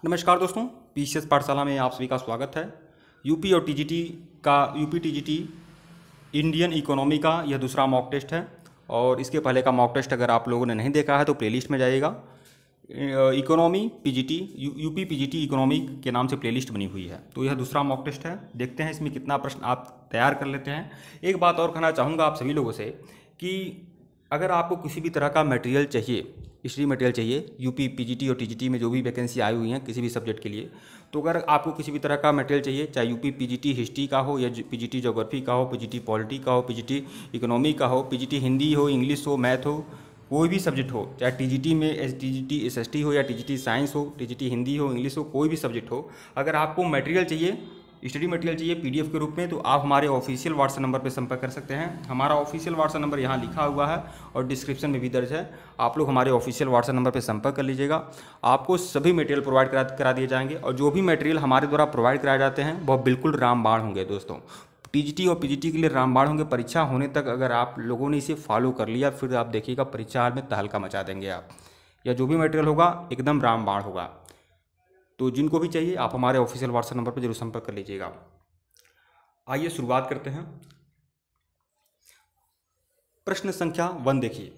नमस्कार दोस्तों, पीसीएस पाठशाला में आप सभी का स्वागत है। यूपी और टीजीटी का यूपी टीजीटी इंडियन इकोनॉमी का यह दूसरा मॉक टेस्ट है और इसके पहले का मॉक टेस्ट अगर आप लोगों ने नहीं देखा है तो प्लेलिस्ट में जाइएगा। Economy PGT UP PGT economy के नाम से प्लेलिस्ट बनी हुई है। तो यह दूसरा मॉक टेस्ट है। देखते हैं इसमें कितना प्रश्न आप तैयार कर लेते हैं। एक बात और कहना चाहूँगा आप सभी लोगों से कि अगर आपको किसी भी तरह का मटेरियल चाहिए, स्टडी मटेरियल चाहिए, यूपी पीजीटी और टीजीटी में जो भी वैकेंसी आई हुई हैं किसी भी सब्जेक्ट के लिए, तो अगर आपको किसी भी तरह का मटेरियल चाहिए, चाहे यूपी पीजीटी हिस्ट्री का हो या पीजीटी ज्योग्राफी का हो, पीजीटी पॉलिटी का हो, पीजीटी इकोनॉमी का हो, पीजीटी हिंदी हो, इंग्लिश हो, मैथ हो, कोई भी सब्जेक्ट हो, चाहे टीजीटी में टीजीटी एसएसटी हो या टीजीटी साइंस हो, टीजीटी हिंदी हो, इंग्लिश हो, कोई भी सब्जेक्ट हो, अगर आपको मटेरियल चाहिए, स्टडी मटेरियल चाहिए पीडीएफ के रूप में, तो आप हमारे ऑफिशियल व्हाट्सएप नंबर पर संपर्क कर सकते हैं। हमारा ऑफिशियल व्हाट्सएप नंबर यहाँ लिखा हुआ है और डिस्क्रिप्शन में भी दर्ज है। आप लोग हमारे ऑफिशियल व्हाट्सएप नंबर पर संपर्क कर लीजिएगा। आपको सभी मटेरियल प्रोवाइड करा दिए जाएंगे और जो भी मटेरियल हमारे द्वारा प्रोवाइड कराए जाते हैं वह बिल्कुल रामबाण होंगे। दोस्तों, टीजीटी और पीजीटी के लिए रामबाण होंगे। परीक्षा होने तक अगर आप लोगों ने इसे फॉलो कर लिया, फिर आप देखिएगा परीक्षा हाल में तहलका मचा देंगे आप, या जो भी मटेरियल होगा एकदम रामबाण होगा। तो जिनको भी चाहिए आप हमारे ऑफिशियल व्हाट्सएप नंबर पर जरूर संपर्क कर लीजिएगा। आइए शुरुआत करते हैं। प्रश्न संख्या 1 देखिए।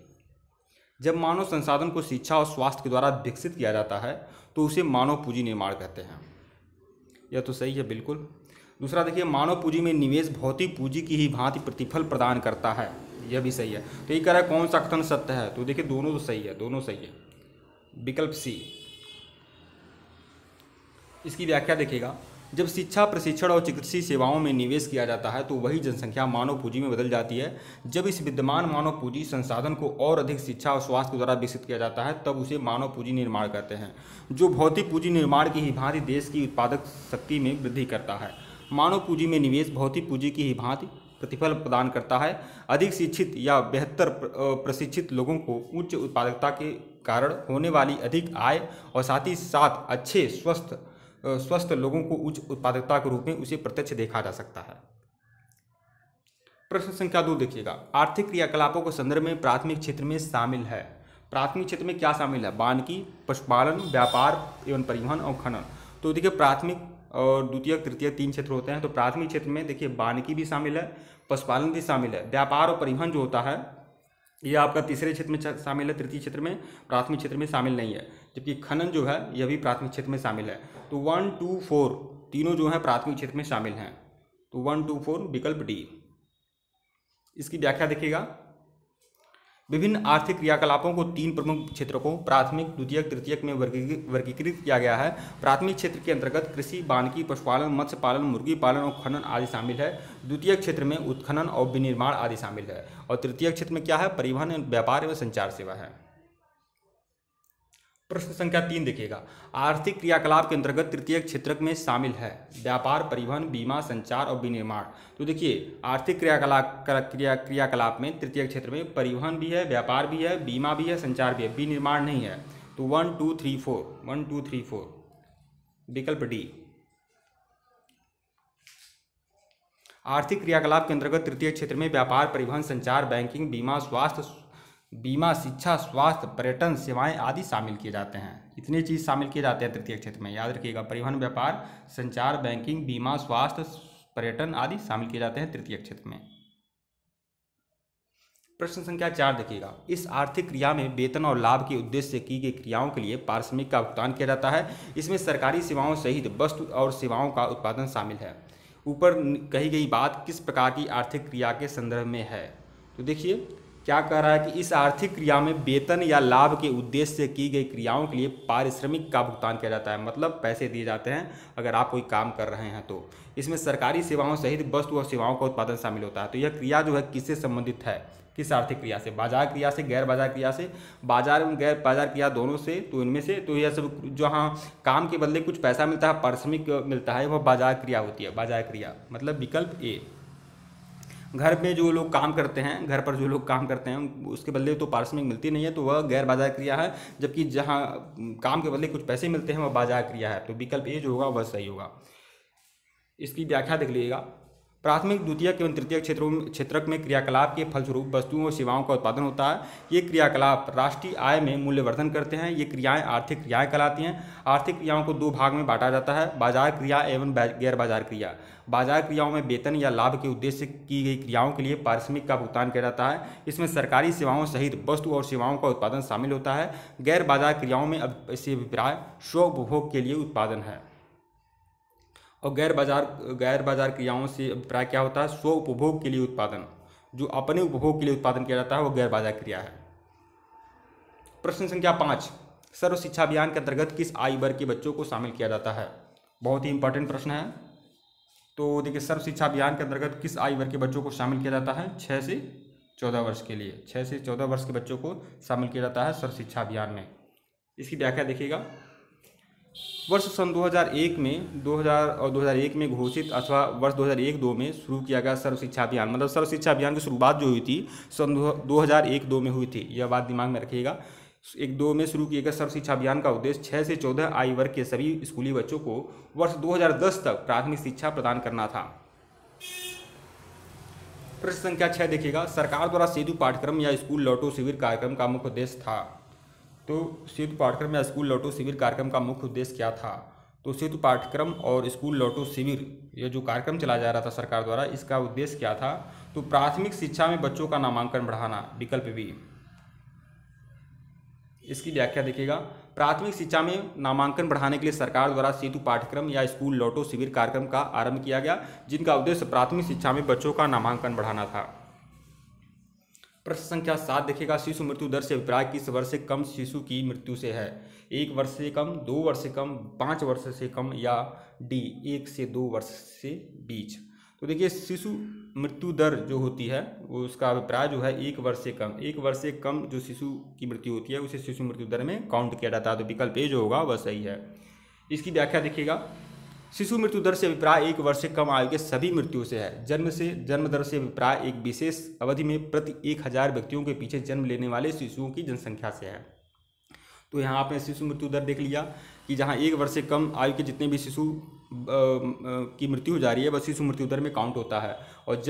जब मानव संसाधन को शिक्षा और स्वास्थ्य के द्वारा विकसित किया जाता है तो उसे मानव पूंजी निर्माण कहते हैं। यह तो सही है बिल्कुल। दूसरा देखिए, मानव पूंजी में निवेश भौतिक पूंजी की ही भांति प्रतिफल प्रदान करता है। यह भी सही है। तो ये कह रहा है कौन सा कथन सत्य है, तो देखिए दोनों तो सही है, दोनों सही है। विकल्प सी। इसकी व्याख्या देखिएगा। जब शिक्षा, प्रशिक्षण और चिकित्सीय सेवाओं में निवेश किया जाता है तो वही जनसंख्या मानव पूंजी में बदल जाती है। जब इस विद्यमान मानव पूंजी संसाधन को और अधिक शिक्षा और स्वास्थ्य के द्वारा विकसित किया जाता है तब उसे मानव पूंजी निर्माण कहते हैं, जो भौतिक पूंजी निर्माण की ही भांति देश की उत्पादक शक्ति में वृद्धि करता है। मानव पूंजी में निवेश भौतिक पूंजी की ही भांति प्रतिफल प्रदान करता है। अधिक शिक्षित या बेहतर प्रशिक्षित लोगों को उच्च उत्पादकता के कारण होने वाली अधिक आय और साथ ही साथ अच्छे स्वस्थ लोगों को उच्च उत्पादकता के रूप में उसे प्रत्यक्ष देखा जा सकता है। प्रश्न संख्या 2 देखिएगा। आर्थिक क्रियाकलापों के संदर्भ में प्राथमिक क्षेत्र में शामिल है। प्राथमिक क्षेत्र में क्या शामिल है? वानिकी, पशुपालन, व्यापार एवं परिवहन और खनन। तो देखिए प्राथमिक और द्वितीयक, तृतीयक 3 क्षेत्र होते हैं। तो प्राथमिक क्षेत्र में देखिए वानिकी भी शामिल है, पशुपालन भी शामिल है, व्यापार और परिवहन जो होता है ये आपका तीसरे क्षेत्र में शामिल है, तृतीय क्षेत्र में, प्राथमिक क्षेत्र में शामिल नहीं है। जबकि खनन जो है यह भी प्राथमिक क्षेत्र में शामिल है। तो 1, 2, 4 तीनों जो है प्राथमिक क्षेत्र में शामिल हैं। तो 1, 2, 4 विकल्प डी। इसकी व्याख्या देखिएगा। विभिन्न आर्थिक क्रियाकलापों को 3 प्रमुख क्षेत्रों को प्राथमिक, द्वितीयक, तृतीयक में वर्गीकृत किया गया है। प्राथमिक क्षेत्र के अंतर्गत कृषि, वानिकी, पशुपालन, मत्स्य पालन, मुर्गी पालन और खनन आदि शामिल है। द्वितीयक क्षेत्र में उत्खनन और विनिर्माण आदि शामिल है। और तृतीयक क्षेत्र में क्या है? परिवहन, व्यापार एवं संचार सेवा है। प्रश्न संख्या 3 देखिएगा। आर्थिक क्रियाकलाप के अंतर्गत तृतीयक क्षेत्र में शामिल है व्यापार, परिवहन, बीमा, संचार और विनिर्माण। तो देखिए आर्थिक क्रियाकलाप में तृतीयक क्षेत्र में परिवहन भी है, व्यापार भी है, बीमा भी है, संचार भी है, विनिर्माण नहीं है। तो 1, 2, 3, 4 विकल्प डी। आर्थिक क्रियाकलाप के अंतर्गत तृतीय क्षेत्र में व्यापार, परिवहन, संचार, बैंकिंग, बीमा, शिक्षा, स्वास्थ्य, पर्यटन सेवाएं आदि शामिल किए जाते हैं। इतने चीज शामिल किए जाते हैं तृतीय क्षेत्र में, याद रखिएगा। परिवहन, व्यापार, संचार, बैंकिंग, बीमा, स्वास्थ्य, पर्यटन आदि शामिल किए जाते हैं तृतीय क्षेत्र में। प्रश्न संख्या 4 देखिएगा। इस आर्थिक क्रिया में वेतन और लाभ के उद्देश्य से की गई क्रियाओं के लिए पारिश्रमिक का भुगतान किया जाता है। इसमें सरकारी सेवाओं सहित वस्तु और सेवाओं का उत्पादन शामिल है। ऊपर कही गई बात किस प्रकार की आर्थिक क्रिया के संदर्भ में है? तो देखिए क्या कह रहा है कि इस आर्थिक क्रिया में वेतन या लाभ के उद्देश्य से की गई क्रियाओं के लिए पारिश्रमिक का भुगतान किया जाता है, मतलब पैसे दिए जाते हैं अगर आप कोई काम कर रहे हैं तो। इसमें सरकारी सेवाओं सहित वस्तु और सेवाओं का उत्पादन शामिल होता है। तो यह क्रिया जो है किससे संबंधित है? किस आर्थिक क्रिया से? बाजार क्रिया से, गैर बाजार क्रिया से? बाजार एवं गैर बाजार क्रिया दोनों से। तो इनमें से तो यह सब जहाँ काम के बदले कुछ पैसा मिलता है, पारिश्रमिक मिलता है, वह बाजार क्रिया होती है। बाजार क्रिया मतलब विकल्प ए। घर में जो लोग काम करते हैं, घर पर जो लोग काम करते हैं उसके बदले तो पारिश्रमिक मिलती नहीं है, तो वह गैर बाजार क्रिया है। जबकि जहाँ काम के बदले कुछ पैसे मिलते हैं वह बाजार क्रिया है। तो विकल्प ए जो होगा वह सही होगा। इसकी व्याख्या देख लीजिएगा। प्राथमिक, द्वितीयक एवं तृतीयक क्षेत्रक में क्रियाकलाप के फलस्वरूप वस्तुओं और सेवाओं का उत्पादन होता है। ये क्रियाकलाप राष्ट्रीय आय में मूल्यवर्धन करते हैं। ये क्रियाएं आर्थिक क्रियाएं कहलाती हैं। आर्थिक क्रियाओं को दो भाग में बांटा जाता है, बाजार क्रिया एवं गैर बाजार क्रिया। बाजार क्रियाओं में वेतन या लाभ के उद्देश्य से की गई क्रियाओं के लिए पारिश्रमिक का भुगतान किया जाता है। इसमें सरकारी सेवाओं सहित वस्तु और सेवाओं का उत्पादन शामिल होता है। गैर बाजार क्रियाओं में इससे अभिप्राय स्व उपभोग के लिए उत्पादन है। और गैर बाजार क्रियाओं से अभिप्राय क्या होता है? स्व उपभोग के लिए उत्पादन। जो अपने उपभोग के लिए उत्पादन किया जाता है वो गैर बाजार क्रिया है। प्रश्न संख्या 5, सर्व शिक्षा अभियान के अंतर्गत किस आयु वर्ग के बच्चों को शामिल किया जाता है? बहुत ही इंपॉर्टेंट प्रश्न है। तो देखिए, सर्व शिक्षा अभियान के अंतर्गत किस आयु वर्ग के बच्चों को शामिल किया जाता है? 6 से 14 वर्ष के लिए, 6 से 14 वर्ष के बच्चों को शामिल किया जाता है सर्व शिक्षा अभियान में। इसकी व्याख्या देखिएगा। वर्ष सन 2001 में 2001 में घोषित अथवा वर्ष 2001-2 में शुरू किया गया सर्व शिक्षा अभियान, मतलब सर्व शिक्षा अभियान की शुरुआत जो हुई थी सन 2001-2 में हुई थी। यह बात दिमाग में रखिएगा। 1-2 में शुरू किए गए सर्व शिक्षा अभियान का उद्देश्य 6 से 14 आयु वर्ग के सभी स्कूली बच्चों को वर्ष 2010 तक प्राथमिक शिक्षा प्रदान करना था। प्रश्न संख्या 6 देखिएगा। सरकार द्वारा सेतु पाठ्यक्रम या स्कूल लौटो शिविर कार्यक्रम का मुख्य उद्देश्य था। तो सेतु पाठ्यक्रम या स्कूल लौटो शिविर कार्यक्रम का मुख्य उद्देश्य क्या था? तो सेतु पाठ्यक्रम और स्कूल लौटो शिविर, ये जो कार्यक्रम चलाया जा रहा था सरकार द्वारा, इसका उद्देश्य क्या था? तो प्राथमिक शिक्षा में बच्चों का नामांकन बढ़ाना, विकल्प बी। इसकी व्याख्या देखिएगा। प्राथमिक शिक्षा में नामांकन बढ़ाने के लिए सरकार द्वारा सेतु पाठ्यक्रम या स्कूल लौटो शिविर कार्यक्रम का आरंभ किया गया, जिनका उद्देश्य प्राथमिक शिक्षा में बच्चों का नामांकन बढ़ाना था। प्रश्न संख्या 7 देखिएगा। शिशु मृत्यु दर से अभिप्राय किस वर्ष से कम शिशु की मृत्यु से है? 1 वर्ष से कम, 2 वर्ष से कम, 5 वर्ष से कम, या डी 1 से 2 वर्ष से बीच? तो देखिए, शिशु मृत्यु दर जो होती है वो उसका अभिप्राय जो है 1 वर्ष से कम, 1 वर्ष से कम जो शिशु की मृत्यु होती है उसे शिशु मृत्यु दर में काउंट किया जाता है। तो विकल्प ए जो होगा वह सही है। इसकी व्याख्या देखिएगा। शिशु मृत्यु दर से अभिप्राय 1 वर्ष से कम आयु के सभी मृत्यु से है। जन्म दर से अभिप्राय एक विशेष अवधि में प्रति 1000 व्यक्तियों के पीछे जन्म लेने वाले शिशुओं की जनसंख्या से है। तो यहाँ आपने शिशु मृत्यु दर देख लिया कि जहाँ 1 वर्ष से कम आयु के जितने भी शिशु की मृत्यु हो जा रही है वह शिशु मृत्यु दर में काउंट होता है। और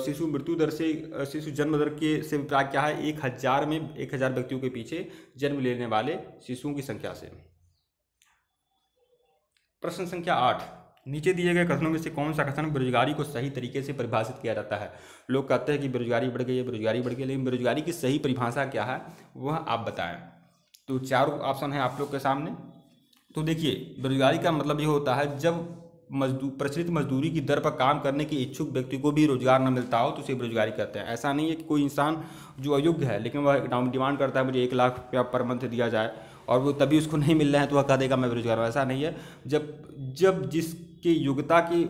शिशु मृत्यु दर से शिशु जन्म दर के से अभिप्राय क्या है? 1000 व्यक्तियों के पीछे जन्म लेने वाले शिशुओं की संख्या से। प्रश्न संख्या 8, नीचे दिए गए कथनों में से कौन सा कथन बेरोजगारी को सही तरीके से परिभाषित किया जाता है? लोग कहते हैं कि बेरोजगारी बढ़ गई है, बेरोजगारी बढ़ गई, लेकिन बेरोजगारी की सही परिभाषा क्या है वह आप बताएं। तो 4 ऑप्शन है आप लोग के सामने। तो देखिए, बेरोजगारी का मतलब ये होता है जब प्रचलित मजदूरी की दर पर काम करने के इच्छुक व्यक्ति को भी रोजगार न मिलता हो तो उसे बेरोजगारी कहते हैं। ऐसा नहीं है कि कोई इंसान जो अयोग्य है लेकिन वह डिमांड करता है मुझे 1 लाख रुपया पर मंथ दिया जाए और वो तभी उसको नहीं मिल रहा है तो वह कह देगा मैं बेरोजगार हूँ। ऐसा नहीं है। जब जिसकी योग्यता के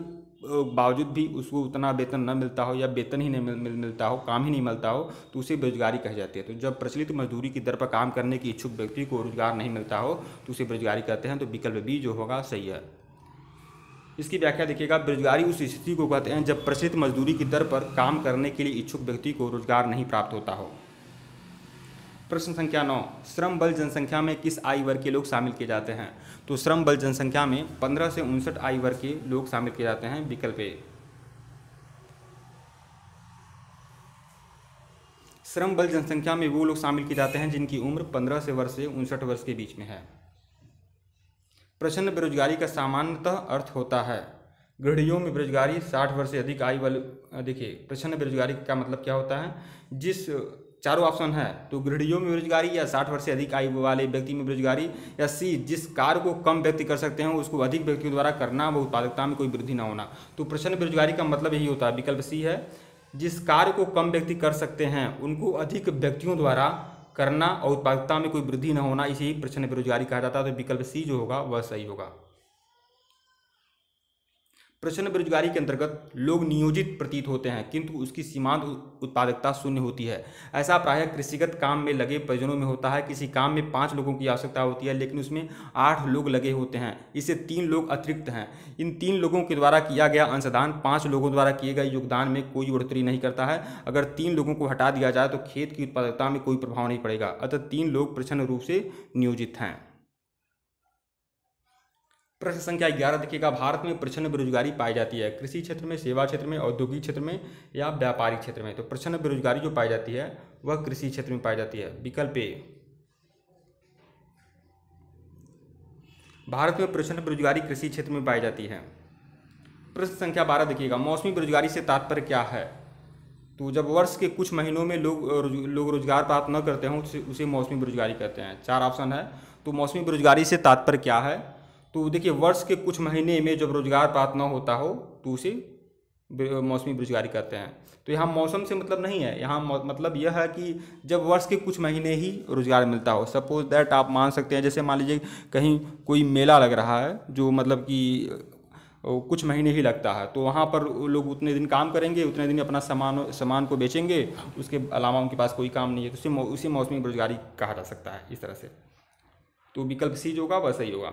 बावजूद भी उसको उतना वेतन न मिलता हो या वेतन ही नहीं मिलता हो, काम ही नहीं मिलता हो तो उसे बेरोजगारी कही जाती है। तो जब प्रचलित मजदूरी की दर पर काम करने की इच्छुक व्यक्ति को रोजगार नहीं मिलता हो तो उसे बेरोजगारी कहते हैं। तो विकल्प बी जो होगा सही है। इसकी व्याख्या देखिएगा। बेरोजगारी उस स्थिति को कहते हैं जब प्रचलित मजदूरी की दर पर काम करने के लिए इच्छुक व्यक्ति को रोजगार नहीं प्राप्त होता हो। प्रश्न संख्या 9, श्रम बल जनसंख्या में किस आयु वर्ग के लोग शामिल किए जाते हैं? तो श्रम बल जनसंख्या में 15 से 59 आयु वर्ग के लोग शामिल किए जाते हैं, विकल्प ए। श्रम बल जनसंख्या में वो लोग शामिल किए जाते हैं जिनकी उम्र 15 से 59 वर्ष के बीच में है। प्रच्छन्न बेरोजगारी का सामान्यतः अर्थ होता है गृहिणियों में बेरोजगारी 60 वर्ष से अधिक आयु वाले। देखिए, प्रच्छन्न बेरोजगारी का मतलब क्या होता है? जिस 4 ऑप्शन है तो गृहिणियों में बेरोजगारी, या 60 वर्ष से अधिक आयु वाले व्यक्ति में बेरोजगारी, या सी जिस कार्य को कम व्यक्ति कर सकते हैं उसको अधिक व्यक्तियों द्वारा करना व उत्पादकता में कोई वृद्धि न होना। तो प्रच्छन्न बेरोजगारी का मतलब यही होता है, विकल्प सी है। जिस कार्य को कम व्यक्ति कर सकते हैं उनको अधिक व्यक्तियों द्वारा करना और उत्पादकता में कोई वृद्धि न होना, इसे ही प्रच्छन्न बेरोजगारी कहा जाता है। तो विकल्प सी जो होगा वह सही होगा। प्रच्छन्न बेरोजगारी के अंतर्गत लोग नियोजित प्रतीत होते हैं किंतु उसकी सीमांत उत्पादकता शून्य होती है। ऐसा प्रायः कृषिगत काम में लगे परिजनों में होता है। किसी काम में 5 लोगों की आवश्यकता होती है लेकिन उसमें 8 लोग लगे होते हैं, इससे 3 लोग अतिरिक्त हैं। इन 3 लोगों के द्वारा किया गया अंशदान 5 लोगों द्वारा किए गए योगदान में कोई बढ़ोतरी नहीं करता है। अगर 3 लोगों को हटा दिया जाए तो खेत की उत्पादकता में कोई प्रभाव नहीं पड़ेगा। अतः 3 लोग प्रच्छन्न रूप से नियोजित हैं। प्रश्न संख्या 11 देखिएगा, भारत में प्रचंड बेरोजगारी पाई जाती है कृषि क्षेत्र में, सेवा क्षेत्र में, औद्योगिक क्षेत्र में या व्यापारिक क्षेत्र में। तो प्रचंड बेरोजगारी जो पाई जाती है वह कृषि क्षेत्र में पाई जाती है। विकल्प ए, भारत में प्रचंड बेरोजगारी कृषि क्षेत्र में पाई जाती है। प्रश्न संख्या 12 देखिएगा, मौसमी बेरोजगारी से तात्पर्य क्या है। तो जब वर्ष के कुछ महीनों में लोग रोजगार प्राप्त न करते हों उसे मौसमी बेरोजगारी कहते हैं। 4 ऑप्शन है। तो मौसमी बेरोजगारी से तात्पर्य क्या है, तो देखिए वर्ष के कुछ महीने में जब रोजगार प्राप्त न होता हो तो उसे मौसमी बेरोजगारी कहते हैं। तो यहाँ मौसम से मतलब नहीं है, यहाँ मतलब यह है कि जब वर्ष के कुछ महीने ही रोजगार मिलता हो। सपोज दैट आप मान सकते हैं, जैसे मान लीजिए कहीं कोई मेला लग रहा है जो मतलब कि कुछ महीने ही लगता है, तो वहाँ पर लोग उतने दिन काम करेंगे, उतने दिन अपना सामान को बेचेंगे, उसके अलावा उनके पास कोई काम नहीं है, तो उसे मौसमी बेरोजगारी कहा जा सकता है इस तरह से। तो विकल्प सी जो होगा वह सही होगा।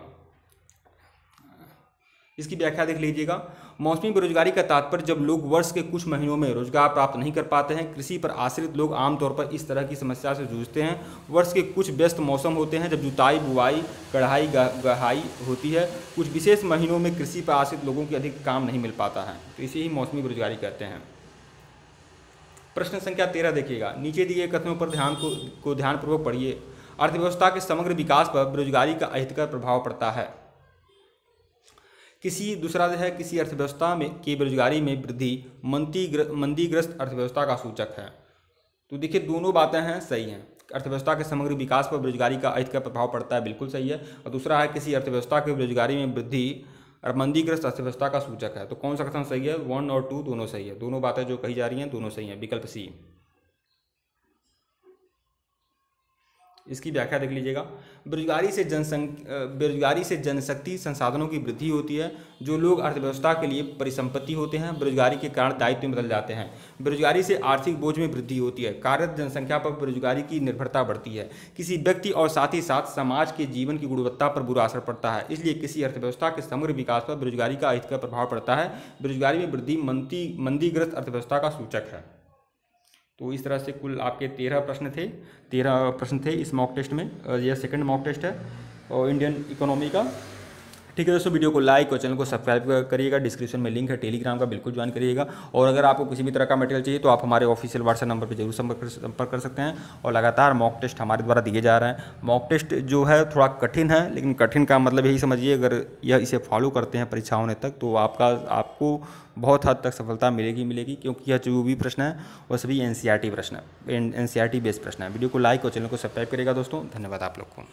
इसकी व्याख्या देख लीजिएगा, मौसमी बेरोजगारी का तात्पर्य जब लोग वर्ष के कुछ महीनों में रोजगार प्राप्त नहीं कर पाते हैं। कृषि पर आश्रित लोग आमतौर पर इस तरह की समस्या से जूझते हैं। वर्ष के कुछ व्यस्त मौसम होते हैं जब जुताई, बुआई, कढ़ाई, गहाई होती है। कुछ विशेष महीनों में कृषि पर आश्रित लोगों को अधिक काम नहीं मिल पाता है, तो इसे ही मौसमी बेरोजगारी कहते हैं। प्रश्न संख्या 13 देखिएगा, नीचे दिए कथनों पर ध्यानपूर्वक पढ़िए। अर्थव्यवस्था के समग्र विकास पर बेरोजगारी का अहितकर प्रभाव पड़ता है। दूसरा है, किसी अर्थव्यवस्था में की बेरोजगारी में वृद्धि मंदीग्रस्त अर्थव्यवस्था का सूचक है। तो देखिए दोनों बातें हैं, सही हैं। अर्थव्यवस्था के समग्र विकास पर बेरोजगारी का अहितकर प्रभाव पड़ता है, बिल्कुल सही है। और दूसरा है, किसी अर्थव्यवस्था की बेरोजगारी में वृद्धि और मंदीग्रस्त अर्थव्यवस्था का सूचक है। तो कौन सा कथन सही है, 1 और 2 दोनों सही है। दोनों बातें जो कही जा रही हैं दोनों सही हैं। विकल्प सी। इसकी व्याख्या देख लीजिएगा, बेरोजगारी से जनशक्ति संसाधनों की वृद्धि होती है। जो लोग अर्थव्यवस्था के लिए परिसंपत्ति होते हैं बेरोजगारी के कारण दायित्व में बदल जाते हैं। बेरोजगारी से आर्थिक बोझ में वृद्धि होती है। कार्यरत जनसंख्या पर बेरोजगारी की निर्भरता बढ़ती है। किसी व्यक्ति और साथ ही साथ समाज के जीवन की गुणवत्ता पर बुरा असर पड़ता है। इसलिए किसी अर्थव्यवस्था के समग्र विकास पर बेरोजगारी का अहितकर प्रभाव पड़ता है। बेरोजगारी में वृद्धि मंदीग्रस्त अर्थव्यवस्था का सूचक है। तो इस तरह से कुल आपके 13 प्रश्न थे इस मॉक टेस्ट में। यह सेकंड मॉक टेस्ट है और इंडियन इकोनॉमी का। ठीक है दोस्तों, वीडियो को लाइक और चैनल को सब्सक्राइब करिएगा। डिस्क्रिप्शन में लिंक है टेलीग्राम का, बिल्कुल ज्वाइन करिएगा। और अगर आपको किसी भी तरह का मटेरियल चाहिए तो आप हमारे ऑफिशियल व्हाट्सएप नंबर पर जरूर संपर्क कर सकते हैं। और लगातार मॉक टेस्ट हमारे द्वारा दिए जा रहे हैं। मॉक टेस्ट जो है थोड़ा कठिन है, लेकिन कठिन का मतलब यही समझिए, अगर इसे फॉलो करते हैं परीक्षा होने तक तो आपको बहुत हद तक सफलता मिलेगी, क्योंकि यह जो भी प्रश्न है वह सभी NCERT प्रश्न है, NCERT बेस्ड प्रश्न है। वीडियो को लाइक और चैनल को सब्सक्राइब करेगा दोस्तों। धन्यवाद आप लोग को।